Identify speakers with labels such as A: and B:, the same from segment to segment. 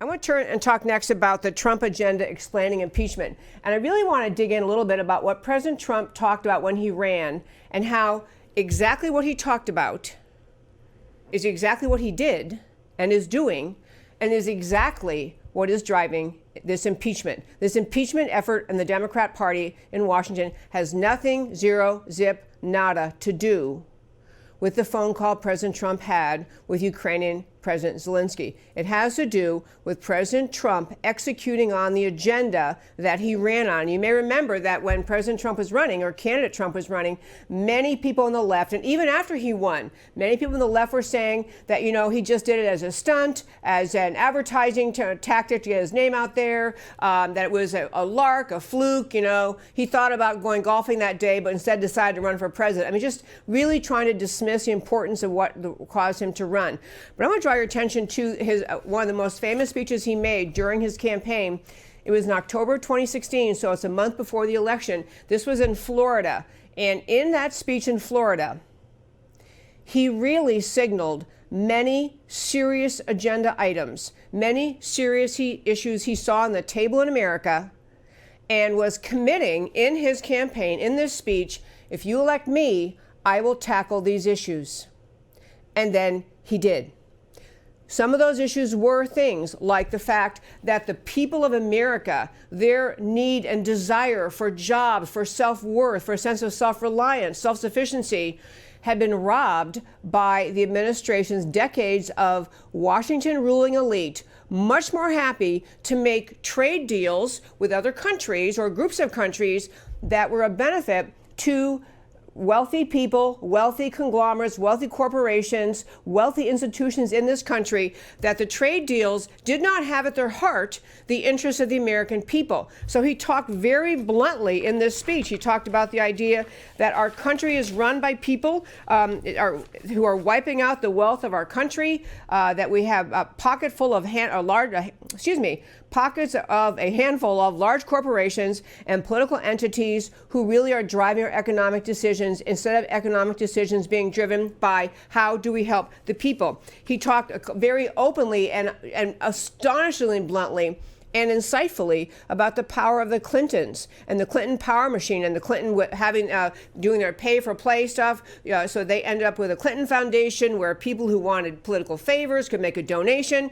A: I want to turn and talk next about the Trump agenda explaining impeachment. And I really want to dig in a little bit about what President Trump talked about when he ran and how exactly what he talked about is exactly what he did and is doing and is exactly what is driving this impeachment. This impeachment effort in the Democrat Party in Washington has nothing, zero, zip, nada to do with the phone call President Trump had with Ukrainian President Zelensky. It has to do with President Trump executing on the agenda that he ran on. You may remember that when President Trump was running, or candidate Trump was running, many people on the left, and even after he won, many people on the left were saying that, he just did it as a stunt, as an advertising tactic to get his name out there, that it was a lark, a fluke, He thought about going golfing that day, but instead decided to run for president. I mean, just really trying to dismiss the importance of what caused him to run. But I want to draw your attention to his one of the most famous speeches he made during his campaign. It was in October 2016, so it's a month before the election. This was in Florida. And in that speech in Florida, he really signaled many serious agenda items, many serious issues he saw on the table in America, and was committing in his campaign, in this speech, if you elect me, I will tackle these issues. And then he did. Some of those issues were things like the fact that the people of America, their need and desire for jobs, for self-worth, for a sense of self-reliance, self-sufficiency, had been robbed by the administration's decades of Washington ruling elite, much more happy to make trade deals with other countries or groups of countries that were a benefit to wealthy people, wealthy conglomerates, wealthy corporations, wealthy institutions in this country, that the trade deals did not have at their heart the interests of the American people. So he talked very bluntly in this speech. He talked about the idea that our country is run by people who are wiping out the wealth of our country, that we have a pockets of a handful of large corporations and political entities who really are driving our economic decisions instead of economic decisions being driven by how do we help the people. He talked very openly and astonishingly bluntly and insightfully about the power of the Clintons and the Clinton power machine and the Clinton doing their pay for play stuff. So they ended up with a Clinton Foundation where people who wanted political favors could make a donation,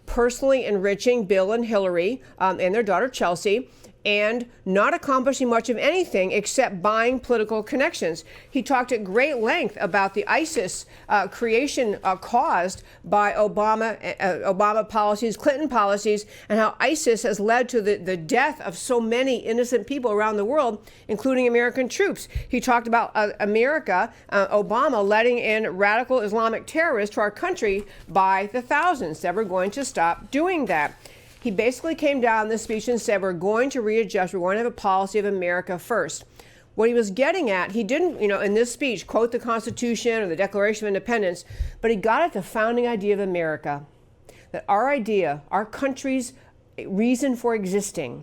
A: personally enriching Bill and Hillary and their daughter Chelsea, and not accomplishing much of anything except buying political connections. He talked at great length about the ISIS creation caused by Obama policies, Clinton policies, and how ISIS has led to the death of so many innocent people around the world, including American troops. He talked about Obama letting in radical Islamic terrorists to our country by the thousands. They were going to stop doing that. He basically came down in this speech and said, we're going to readjust. We're going to have a policy of America first. What he was getting at, he didn't, in this speech, quote the Constitution or the Declaration of Independence, but he got at the founding idea of America, that our idea, our country's reason for existing,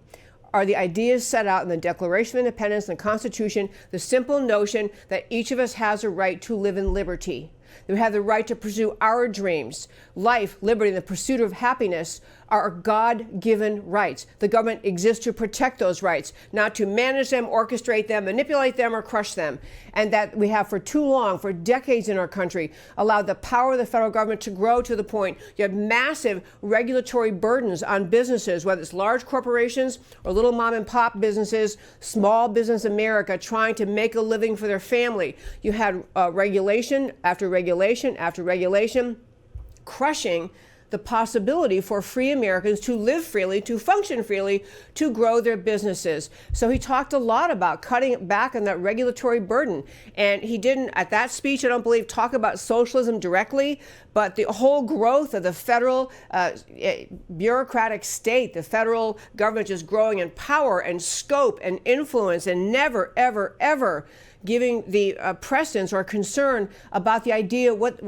A: are the ideas set out in the Declaration of Independence and the Constitution, the simple notion that each of us has a right to live in liberty. That we have the right to pursue our dreams. Life, liberty, and the pursuit of happiness are God-given rights. The government exists to protect those rights, not to manage them, orchestrate them, manipulate them, or crush them. And that we have for too long, for decades in our country, allowed the power of the federal government to grow to the point you have massive regulatory burdens on businesses, whether it's large corporations or little mom and pop businesses, small business America trying to make a living for their family. You had regulation after regulation after regulation, crushing the possibility for free Americans to live freely, to function freely, to grow their businesses. So he talked a lot about cutting back on that regulatory burden. And he didn't, at that speech, I don't believe, talk about socialism directly, but the whole growth of the federal bureaucratic state, the federal government just growing in power and scope and influence and never, ever, ever giving the precedence or concern about the idea what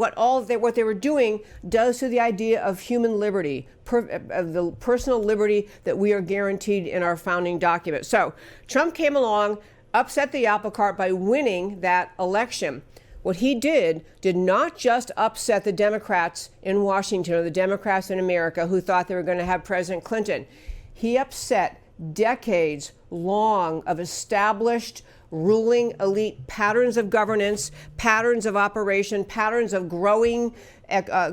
A: they were doing does to the idea of human liberty, of the personal liberty that we are guaranteed in our founding document. So Trump came along, upset the apple cart by winning that election. what he did not just upset the Democrats in Washington or the Democrats in America who thought they were going to have President Clinton. He upset decades long of established ruling elite patterns of governance, patterns of operation, patterns of growing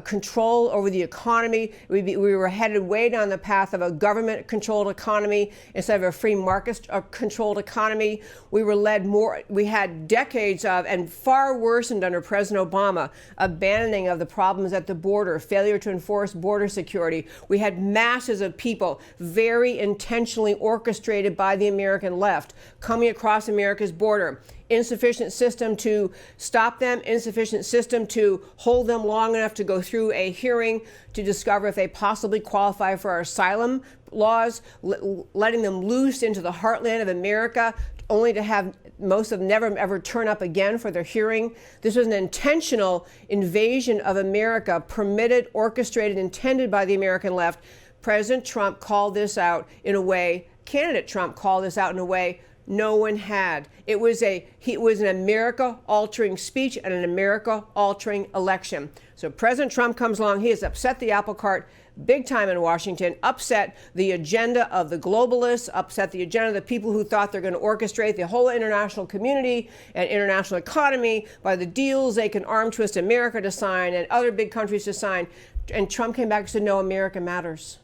A: control over the economy. We were headed way down the path of a government-controlled economy instead of a free market-controlled economy. We had decades of, and far worsened under President Obama, abandoning of the problems at the border, failure to enforce border security. We had masses of people very intentionally orchestrated by the American left coming across America's border. Insufficient system to stop them, insufficient system to hold them long enough to go through a hearing to discover if they possibly qualify for our asylum laws, letting them loose into the heartland of America, only to have most of them never ever turn up again for their hearing. This was an intentional invasion of America, permitted, orchestrated, intended by the American left. President Trump called this out in a way, candidate Trump called this out in a way no one had. It was an America-altering speech and an America-altering election. So President Trump comes along. He has upset the apple cart big time in Washington, upset the agenda of the globalists, upset the agenda of the people who thought they're going to orchestrate the whole international community and international economy by the deals they can arm twist America to sign and other big countries to sign. And Trump came back and said, no, America matters.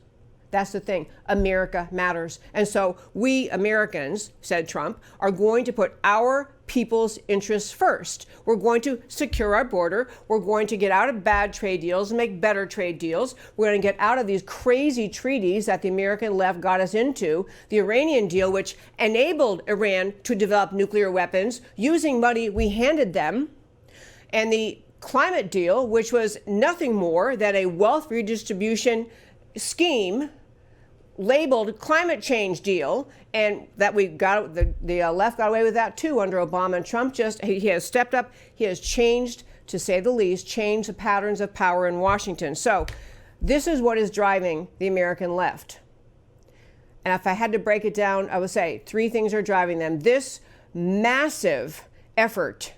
A: That's the thing. America matters. And so we Americans, said Trump, are going to put our people's interests first. We're going to secure our border. We're going to get out of bad trade deals and make better trade deals. We're going to get out of these crazy treaties that the American left got us into. The Iranian deal, which enabled Iran to develop nuclear weapons using money we handed them. And the climate deal, which was nothing more than a wealth redistribution scheme labeled climate change deal, and that we got the left got away with that too under Obama. And Trump he has stepped up. He has changed, to say the least, changed the patterns of power in Washington. So this is what is driving the American left. And if I had to break it down, I would say three things are driving them. This massive effort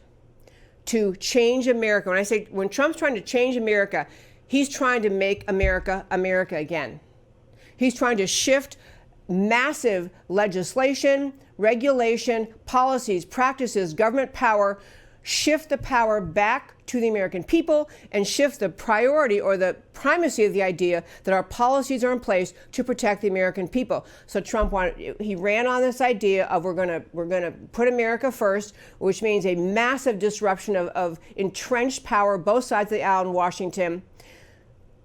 A: to change America. When Trump's trying to change America, he's trying to make America America again. He's trying to shift massive legislation, regulation, policies, practices, government power, shift the power back to the American people and shift the priority or the primacy of the idea that our policies are in place to protect the American people. So Trump he ran on this idea of we're going to put America first, which means a massive disruption of entrenched power both sides of the aisle in Washington.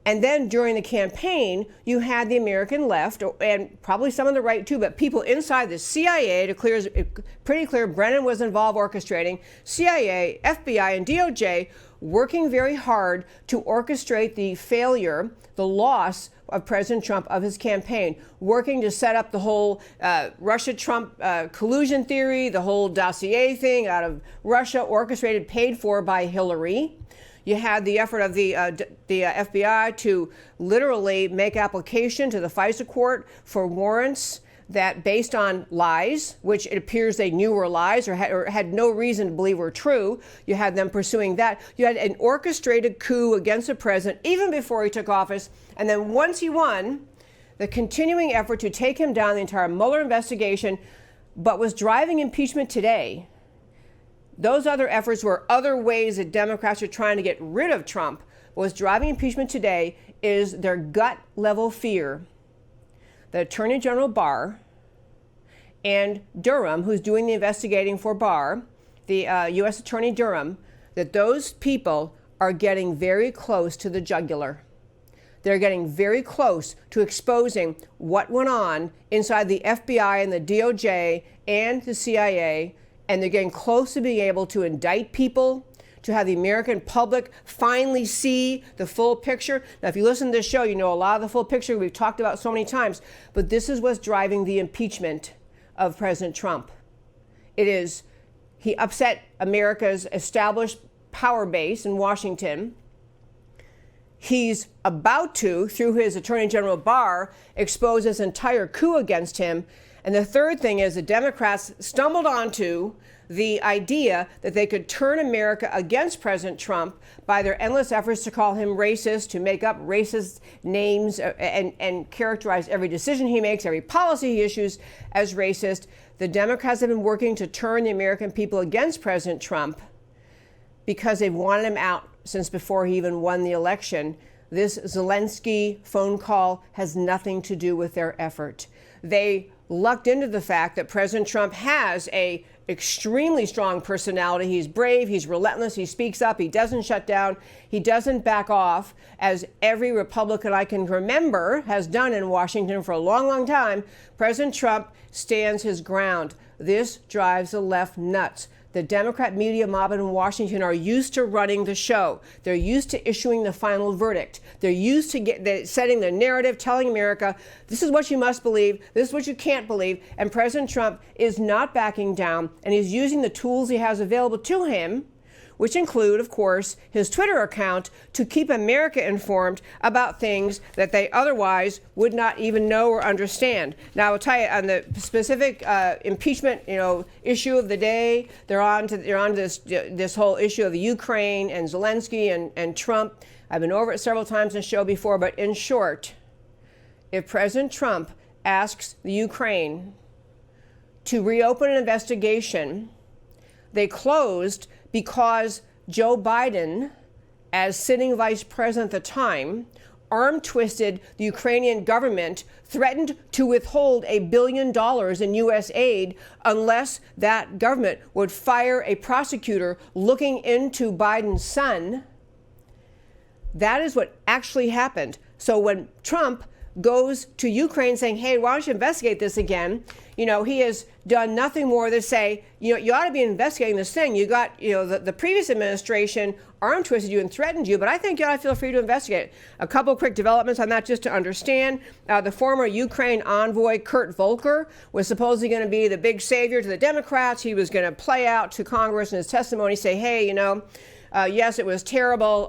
A: And then during the campaign, you had the American left, and probably some of the right too, but people inside the CIA, pretty clear Brennan was involved orchestrating, CIA, FBI, and DOJ working very hard to orchestrate the failure, the loss of President Trump of his campaign, working to set up the whole Russia-Trump collusion theory, the whole dossier thing out of Russia, orchestrated, paid for by Hillary. You had the effort of the FBI to literally make application to the FISA court for warrants that based on lies, which it appears they knew were lies or had no reason to believe were true. You had them pursuing that. You had an orchestrated coup against the president even before he took office. And then once he won, the continuing effort to take him down, the entire Mueller investigation, but was driving impeachment today. Those other efforts were other ways that Democrats are trying to get rid of Trump. What's driving impeachment today is their gut level fear that Attorney General Barr and Durham, who's doing the investigating for Barr, the U.S. Attorney Durham, that those people are getting very close to the jugular. They're getting very close to exposing what went on inside the FBI and the DOJ and the CIA. And they're getting close to being able to indict people, to have the American public finally see the full picture. Now, if you listen to this show, you know a lot of the full picture we've talked about so many times. But this is what's driving the impeachment of President Trump. He upset America's established power base in Washington. He's about to, through his Attorney General Barr, expose this entire coup against him. And the third thing is the Democrats stumbled onto the idea that they could turn America against President Trump by their endless efforts to call him racist, to make up racist names and characterize every decision he makes, every policy he issues as racist. The Democrats have been working to turn the American people against President Trump because they've wanted him out since before he even won the election. This Zelensky phone call has nothing to do with their effort. They lucked into the fact that President Trump has a extremely strong personality. He's brave, he's relentless, he speaks up, he doesn't shut down, he doesn't back off, as every Republican I can remember has done in Washington for a long, long time. President Trump stands his ground. This drives the left nuts. The Democrat media mob in Washington are used to running the show. They're used to issuing the final verdict. They're used to setting the narrative, telling America, this is what you must believe, this is what you can't believe. And President Trump is not backing down, and he's using the tools he has available to him, which include, of course, his Twitter account, to keep America informed about things that they otherwise would not even know or understand. Now, I'll tell you, on the specific impeachment, issue of the day, they're on to this whole issue of the Ukraine and Zelensky and Trump. I've been over it several times in the show before, but in short, if President Trump asks the Ukraine to reopen an investigation they closed because Joe Biden, as sitting vice president at the time, arm twisted the Ukrainian government, threatened to withhold $1 billion in U.S. aid unless that government would fire a prosecutor looking into Biden's son. That is what actually happened. So when Trump goes to Ukraine saying, hey, why don't you investigate this again? He has done nothing more than say, you ought to be investigating this thing. You got, the previous administration arm twisted you and threatened you, but I think you ought to feel free to investigate it. A couple quick developments on that just to understand. The former Ukraine envoy, Kurt Volker, was supposedly going to be the big savior to the Democrats. He was going to play out to Congress in his testimony, say, hey, yes, it was terrible.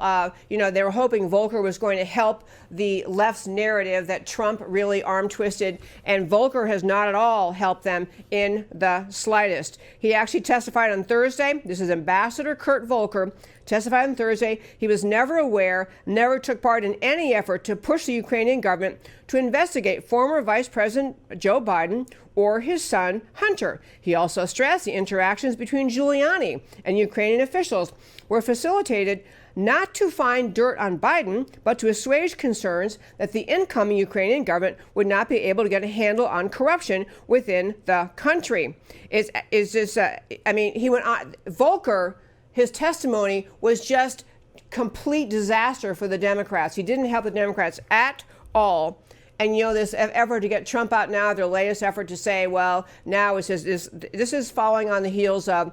A: They were hoping Volker was going to help the left's narrative that Trump really arm twisted, and Volker has not at all helped them in the slightest. He actually testified on Thursday. This is Ambassador Kurt Volker testified on Thursday. He was never aware, never took part in any effort to push the Ukrainian government to investigate former Vice President Joe Biden or his son, Hunter. He also stressed the interactions between Giuliani and Ukrainian officials were facilitated not to find dirt on Biden, but to assuage concerns that the incoming Ukrainian government would not be able to get a handle on corruption within the country. He went on. Volker, his testimony was just complete disaster for the Democrats. He didn't help the Democrats at all. And this effort to get Trump out now, their latest effort to say, well, now this is following on the heels of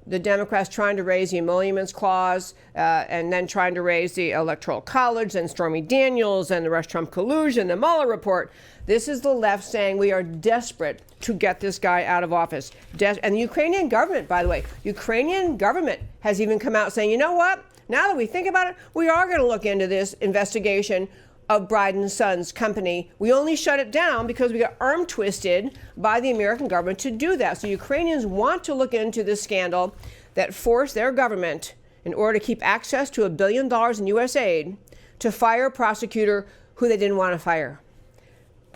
A: the Democrats trying to raise the emoluments clause and then trying to raise the Electoral College and Stormy Daniels and the Rush-Trump collusion, the Mueller report. This is the left saying we are desperate to get this guy out of office. And the Ukrainian government, by the way, Ukrainian government has even come out saying, you know what? Now that we think about it, we are going to look into this investigation of Biden's son's company. We only shut it down because we got arm twisted by the American government to do that. So Ukrainians want to look into this scandal that forced their government, in order to keep access to $1 billion in U.S. aid, to fire a prosecutor who they didn't want to fire.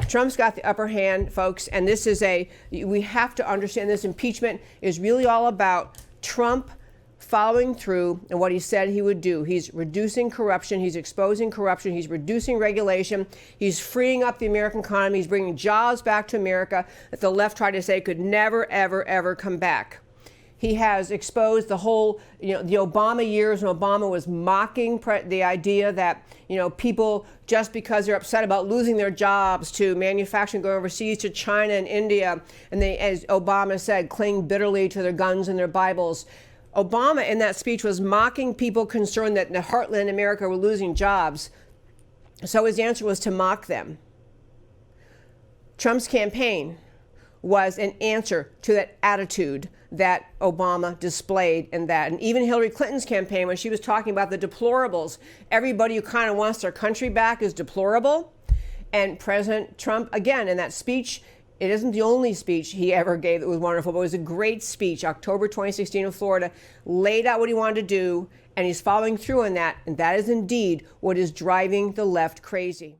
A: Trump's got the upper hand, folks, and we have to understand this impeachment is really all about Trump following through on what he said he would do. He's reducing corruption. He's exposing corruption. He's reducing regulation. He's freeing up the American economy. He's bringing jobs back to America that the left tried to say could never, ever, ever come back. He has exposed the whole, the Obama years when Obama was mocking the idea that, people, just because they're upset about losing their jobs to manufacturing going overseas to China and India, and they, as Obama said, cling bitterly to their guns and their Bibles. Obama in that speech was mocking people concerned that in the heartland America were losing jobs. So his answer was to mock them. Trump's campaign was an answer to that attitude that Obama displayed in that. And even Hillary Clinton's campaign, when she was talking about the deplorables, everybody who kind of wants their country back is deplorable. And President Trump, again, in that speech, It isn't the only speech he ever gave that was wonderful, but it was a great speech. October 2016 in Florida, laid out what he wanted to do, and he's following through on that. And that is indeed what is driving the left crazy.